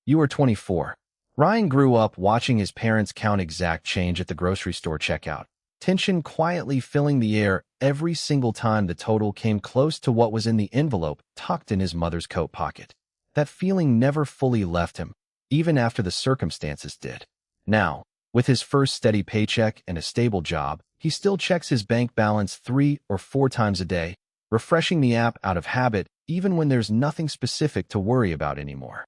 You are 24. Ryan grew up watching his parents count exact change at the grocery store checkout, tension quietly filling the air every single time the total came close to what was in the envelope tucked in his mother's coat pocket. That feeling never fully left him, even after the circumstances did. Now, with his first steady paycheck and a stable job, he still checks his bank balance 3 or 4 times a day, refreshing the app out of habit even when there's nothing specific to worry about anymore.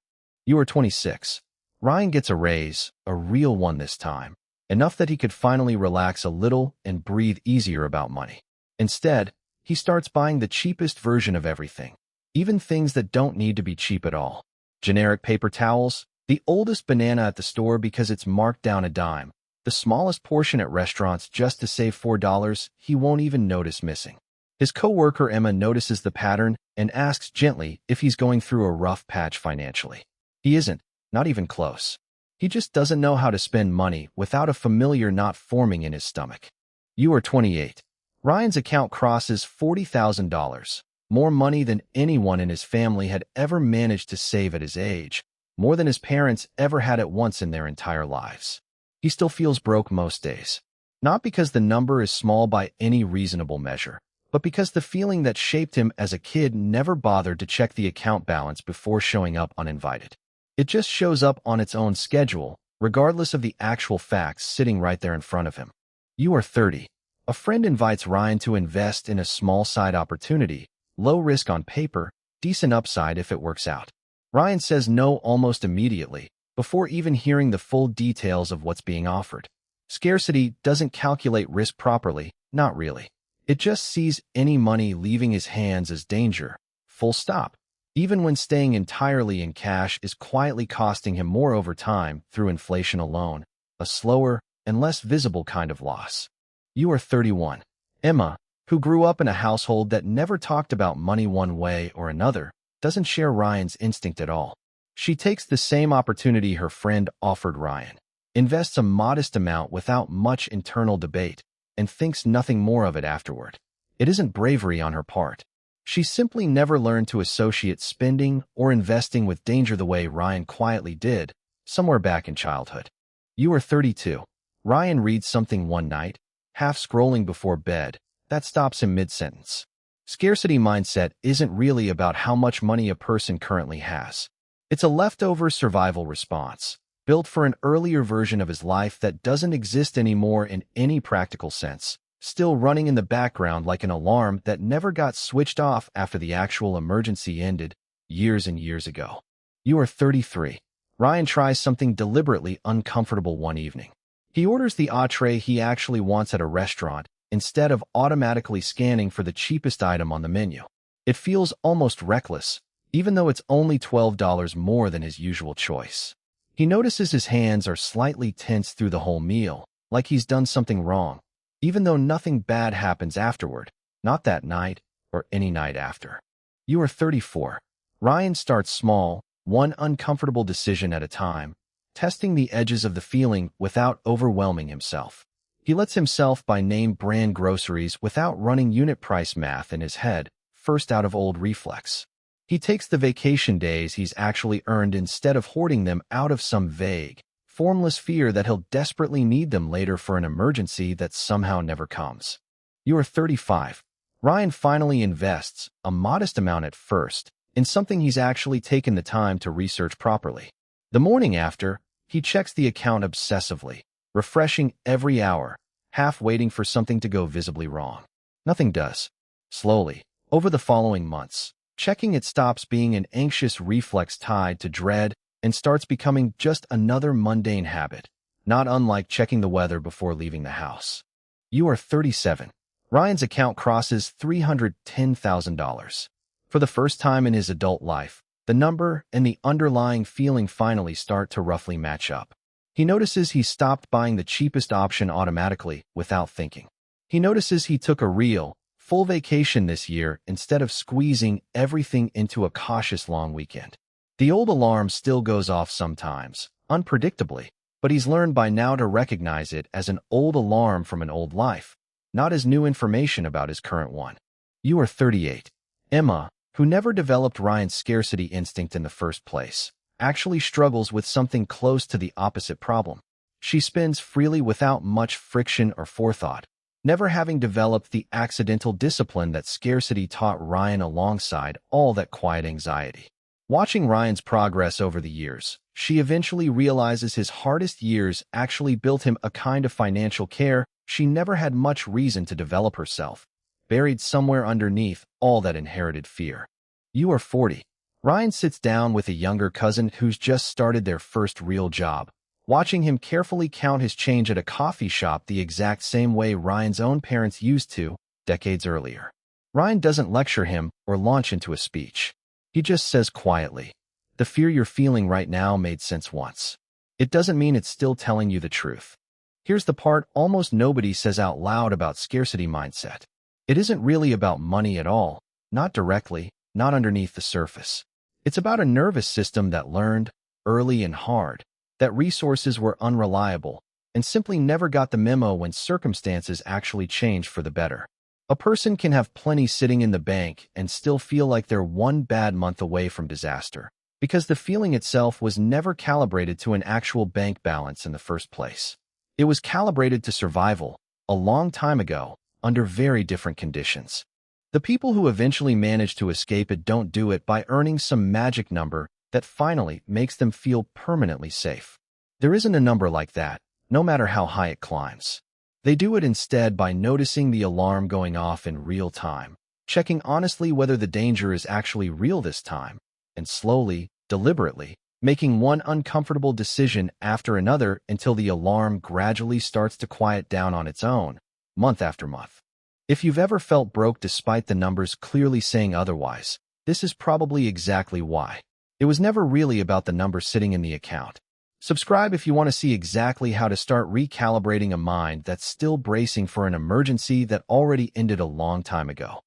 You are 26. Ryan gets a raise, a real one this time, enough that he could finally relax a little and breathe easier about money. Instead, he starts buying the cheapest version of everything, even things that don't need to be cheap at all. Generic paper towels, the oldest banana at the store because it's marked down a dime, the smallest portion at restaurants just to save $4 he won't even notice missing. His coworker Emma notices the pattern and asks gently if he's going through a rough patch financially. He isn't, not even close. He just doesn't know how to spend money without a familiar knot forming in his stomach. You are 28. Ryan's account crosses $40,000, more money than anyone in his family had ever managed to save at his age, more than his parents ever had at once in their entire lives. He still feels broke most days, not because the number is small by any reasonable measure, but because the feeling that shaped him as a kid never bothered to check the account balance before showing up uninvited. It just shows up on its own schedule, regardless of the actual facts sitting right there in front of him. You are 30. A friend invites Ryan to invest in a small side opportunity, low risk on paper, decent upside if it works out. Ryan says no almost immediately, before even hearing the full details of what's being offered. Scarcity doesn't calculate risk properly, not really. It just sees any money leaving his hands as danger, full stop, even when staying entirely in cash is quietly costing him more over time through inflation alone, a slower and less visible kind of loss. You are 31. Emma, who grew up in a household that never talked about money one way or another, doesn't share Ryan's instinct at all. She takes the same opportunity her friend offered Ryan, invests a modest amount without much internal debate, and thinks nothing more of it afterward. It isn't bravery on her part. She simply never learned to associate spending or investing with danger the way Ryan quietly did, somewhere back in childhood. You are 32. Ryan reads something one night, half scrolling before bed, that stops him mid-sentence. Scarcity mindset isn't really about how much money a person currently has. It's a leftover survival response, built for an earlier version of his life that doesn't exist anymore in any practical sense, still running in the background like an alarm that never got switched off after the actual emergency ended years and years ago. You are 33. Ryan tries something deliberately uncomfortable one evening. He orders the entree he actually wants at a restaurant instead of automatically scanning for the cheapest item on the menu. It feels almost reckless, even though it's only $12 more than his usual choice. He notices his hands are slightly tense through the whole meal, like he's done something wrong, even though nothing bad happens afterward, not that night or any night after. You are 34. Ryan starts small, one uncomfortable decision at a time, testing the edges of the feeling without overwhelming himself. He lets himself buy name brand groceries without running unit price math in his head, first out of old reflex. He takes the vacation days he's actually earned instead of hoarding them out of some vague, formless fear that he'll desperately need them later for an emergency that somehow never comes. You are 35. Ryan finally invests, a modest amount at first, in something he's actually taken the time to research properly. The morning after, he checks the account obsessively, refreshing every hour, half waiting for something to go visibly wrong. Nothing does. Slowly, over the following months, checking it stops being an anxious reflex tied to dread and starts becoming just another mundane habit, not unlike checking the weather before leaving the house. You are 37. Ryan's account crosses $310,000. For the first time in his adult life, the number and the underlying feeling finally start to roughly match up. He notices he stopped buying the cheapest option automatically without thinking. He notices he took a real, full vacation this year instead of squeezing everything into a cautious long weekend. The old alarm still goes off sometimes, unpredictably, but he's learned by now to recognize it as an old alarm from an old life, not as new information about his current one. You are 38. Emma, who never developed Ryan's scarcity instinct in the first place, actually struggles with something close to the opposite problem. She spends freely without much friction or forethought, never having developed the accidental discipline that scarcity taught Ryan alongside all that quiet anxiety. Watching Ryan's progress over the years, she eventually realizes his hardest years actually built him a kind of financial care she never had much reason to develop herself, buried somewhere underneath all that inherited fear. You are 40. Ryan sits down with a younger cousin who's just started their first real job, watching him carefully count his change at a coffee shop the exact same way Ryan's own parents used to decades earlier. Ryan doesn't lecture him or launch into a speech. He just says quietly, "The fear you're feeling right now made sense once. It doesn't mean it's still telling you the truth." Here's the part almost nobody says out loud about scarcity mindset. It isn't really about money at all, not directly, not underneath the surface. It's about a nervous system that learned, early and hard, that resources were unreliable and simply never got the memo when circumstances actually changed for the better. A person can have plenty sitting in the bank and still feel like they're one bad month away from disaster, because the feeling itself was never calibrated to an actual bank balance in the first place. It was calibrated to survival, a long time ago, under very different conditions. The people who eventually manage to escape it don't do it by earning some magic number that finally makes them feel permanently safe. There isn't a number like that, no matter how high it climbs. They do it instead by noticing the alarm going off in real time, checking honestly whether the danger is actually real this time, and slowly, deliberately, making one uncomfortable decision after another until the alarm gradually starts to quiet down on its own, month after month. If you've ever felt broke despite the numbers clearly saying otherwise, this is probably exactly why. It was never really about the number sitting in the account. Subscribe if you want to see exactly how to start recalibrating a mind that's still bracing for an emergency that already ended a long time ago.